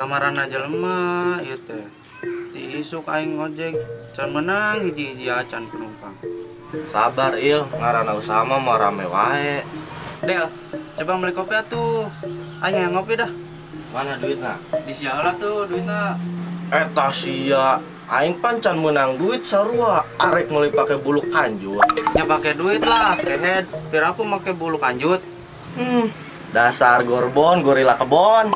kamaran aja lemah ieu teh. Ti isuk aing ngojek can menang hiji-hiji acan penumpang. Sabar il, ngaranna usaha mah rame wae. Del, coba beli kopi atuh. Aing yang ngopi dah. Mana duitna? Di sialah tuh duitna. Eta sia, aing pancan menang duit sarua, arek meuli pake bulu kanjut. Ya pakai duit lah, kehead. Biar aku make bulu kanjut. Dasar gorbon, gorila kebon.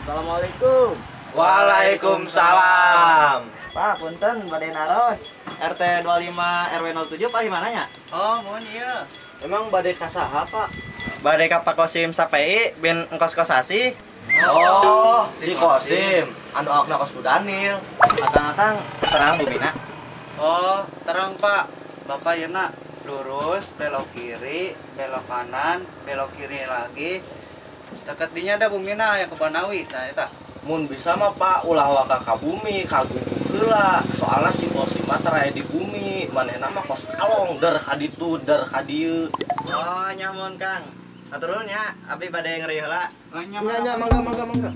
Assalamualaikum. Waalaikumsalam. Pak, punten bade naros. RT 25 RW 07 Pak mananya? Oh, mohon iya. Emang badai kasaha, Pak? Bade ka Pak Kosim Sapei bin engkos-kosasi. Oh, si Kosim. Anu awakna kos ku Daniel. Akang-akang terang bumina. Oh, terang Pak. Bapak yeuna lurus, belok kiri, belok kanan, belok kiri lagi. Deket dinya ada bumina yang ke Banawi. Nah, eta. Mun bisa mah Pak ulah waka ka bumi, ka guguk heula. Soalna si Kosim mah teu aya di bumi. Manehna mah kos kalong der ka ditu, der ka dieu. Oh, nyamun Kang. Aturun nya, abdi bade ngeureui heula. Nya mangga.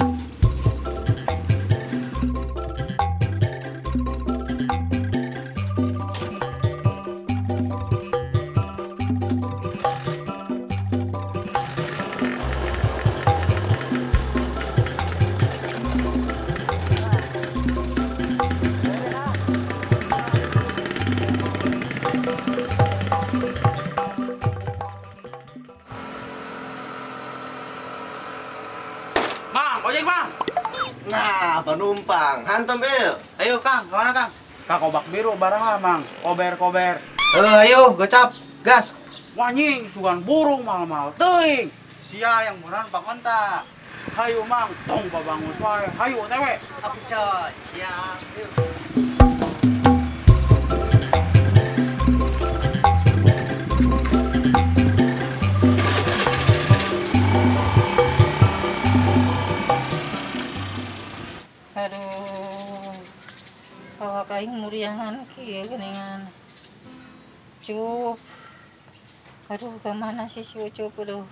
Bang, ojek bang. Nah, penumpang, hantem il. Ayo Kang, kemana Kang? Kak Kobak Biru barang lah mang, kober. Ayo, gocap, gas. Wanying sugan burung mal teuing. Sia yang murah Pak Konta. Hayu mang, tong babangus wae. Hayu tewe. Apa coy? Siap. Yuk. Aduh, awak aing muriangan kieu geuningan. Cup. Aduh, kemana sih si Ucup? Aduh.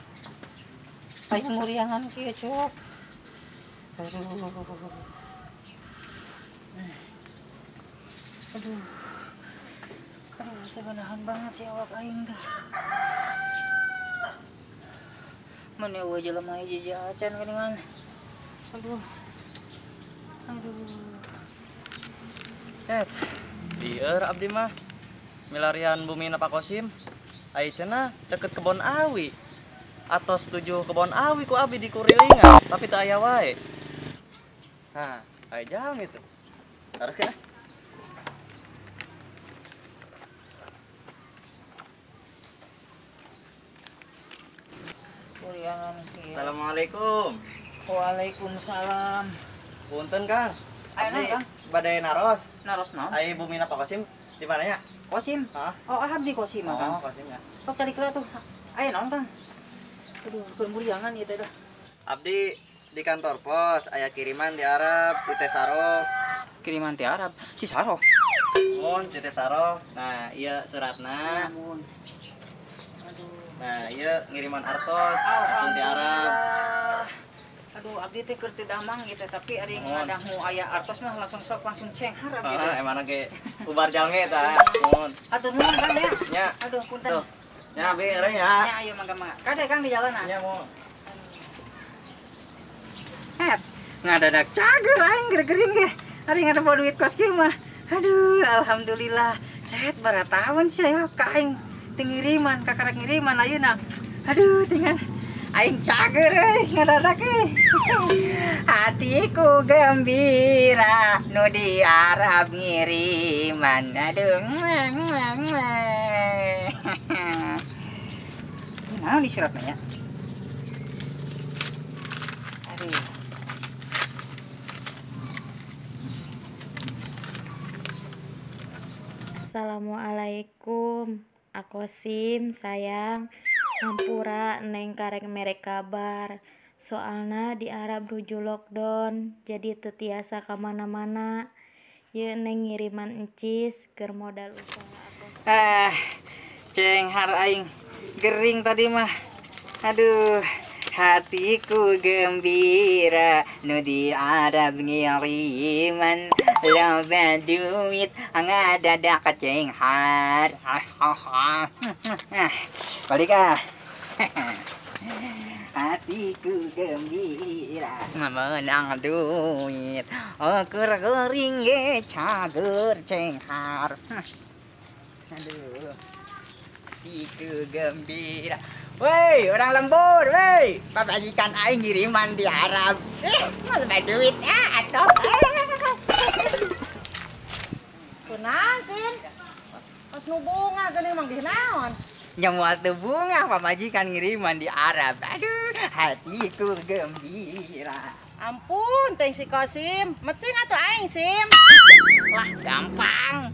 Aing muriangan kieu, Cup. Aduh. Aduh. Aduh, sebenahan banget sih awak aing dah. Mana eueuh jelema hiji acan geuningan. Aduh. Dieur abdi mah milarian bumi Pak Kosim. Ai cenah ceket kebon awi. Atau setuju kebon awi ku abdi di Kurilingan, tapi teu aya wae. Nah, ai jalan itu. Harus kena. Muriangan kieu. Assalamualaikum. Waalaikumsalam. Punten Kang. Ayo Abdi Kang. badai naros. Naros naon? Ai bumi Pak Kosim di mananya? Kosim. Hah? Oh, abdi Kosim Oh, Kang. Kosim ya. Sok cari kira tuh. Ayo naon Kang? Aduh, pemuriangan ieu teh dah. Abdi di kantor pos aya kiriman di Arab di Tesaro. Kiriman ti Arab. Si Saro. Mun di Tesaro. Nah, iya suratna. Amun. Aduh. Nah, iya ngiriman artos langsung di Arab. Aduh, abdi teh keur teu damang gitu, tapi ari Mohon. ngadahu aya artos mah langsung cenghar abdi teh. Emang ge ubar jalmi tah. Mun. Aduh nuhun Kang ya. Nya. Aduh, punten. Tuh. Nya abi eureun nya. Ya, ayo mangga-mangga. Kade Kang di jalan ah. Nya mun. Ngadadak cager aing gering ge. Ari ngadep duit kos kieu mah. Aduh, alhamdulillah. Sehat bara tahun sih ya ka aing teu ngiriman, kakarek ngiriman ayeuna. Aduh, tinggal aing cager ngadadak hatiku gembira nu di Arab ngiriman. Aduh. Gimana di suratnya ya? Aduh. Assalamualaikum, aku Sim sayang. Hampura neng karek merek kabar. Soalna di Arab ruju lockdown, jadi teu tiasa kamana-mana. Ye neng ngiriman encis keur modal usaha. Cenghar aing gering tadi mah. Aduh, hatiku gembira nu di Arab ngiriman loba duit ngadadak cenghar. Balik ah. Hatiku gembira menang duit keur gering ge cager cenghar. Aduh, hatiku gembira. Woi, orang lembur, woi. Pabajikan aing ngiriman di Arab. Malah duit atuh. Kunaon, Sin? Pas nu bunga geuning mah geus naon? Nyamual teu bunga pamajikan ngiriman di Arab. Aduh, hatiku gembira. Ampun, teh si Kosim. Mecing atuh aing, Sim. Lah, gampang.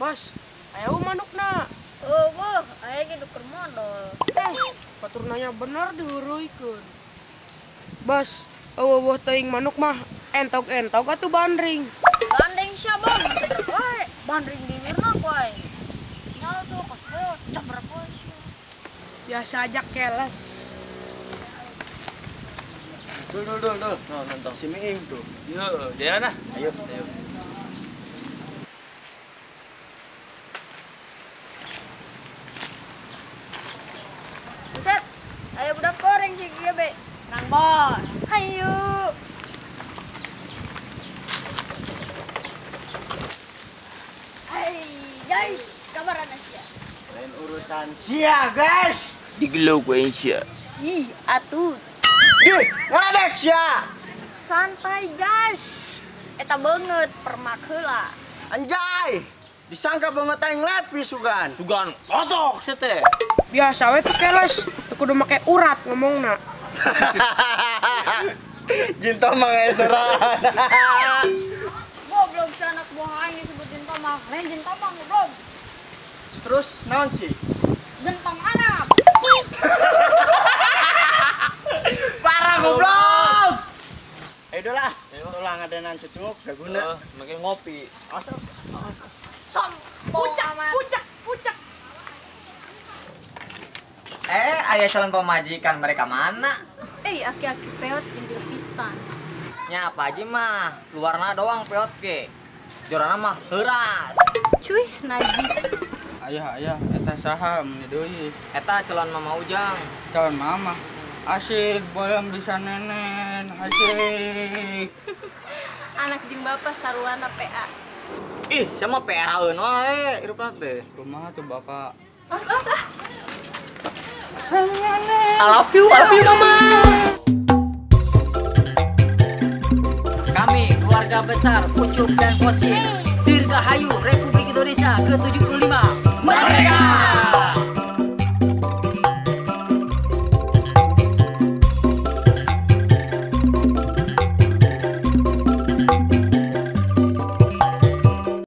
Bos, ayo manukna. Wah, aya ge duker modal. Paturnanya bener diuruikeun. Bos, eueuh teuing manuk mah entok-entok atuh bandring. Banding sia bang, bener wae. Banding bibirna wae. Nya tuh kos cabrek wae. Biasa aja keles. Dul. No, nonton si Miing tuh. Yo, jalan ah. Ayo. Buset, ayo budak goreng sih kieu be. Nang bos. Hayu. Hai, guys, kabaran sia. Lain urusan sia, guys. Digelau ku sia. Ih, atuh. Ih, ngadek sia. Santai, guys. Eta beungeut permak heula. Anjay. Disangka banget aing lepi sugan. Sugan otok sia teh. Biasa we teh keles, teu kudu make urat ngomongna. Jinto mangeseran. Goblok si anak buah aing disebut jentomang. Lain jentomang goblok. Terus naon sih? Gentong Arab. Parah goblok. Ayo lah. Ulah ngadenan cucuk gak guna. Makin ngopi. Pucak, pucak. Aya calon pemajikan mereka mana? Aki-aki peot cindil pisan. Nya apa aja mah, luarna doang peot ke. Jorana mah heuras. Cuy, najis. Ayah, eta saha mun deui. Eta calon mama Ujang. Calon mama. Asik, boleh bisa nenen. Asik. Anak jeung bapak saruana PA. Ih, sama PRA-eun wae hirupna teh. Kumaha tuh Bapak? Os ah. I love you mama. Kami keluarga besar Ucup dan Kosim Dirgahayu Republik Indonesia ke-75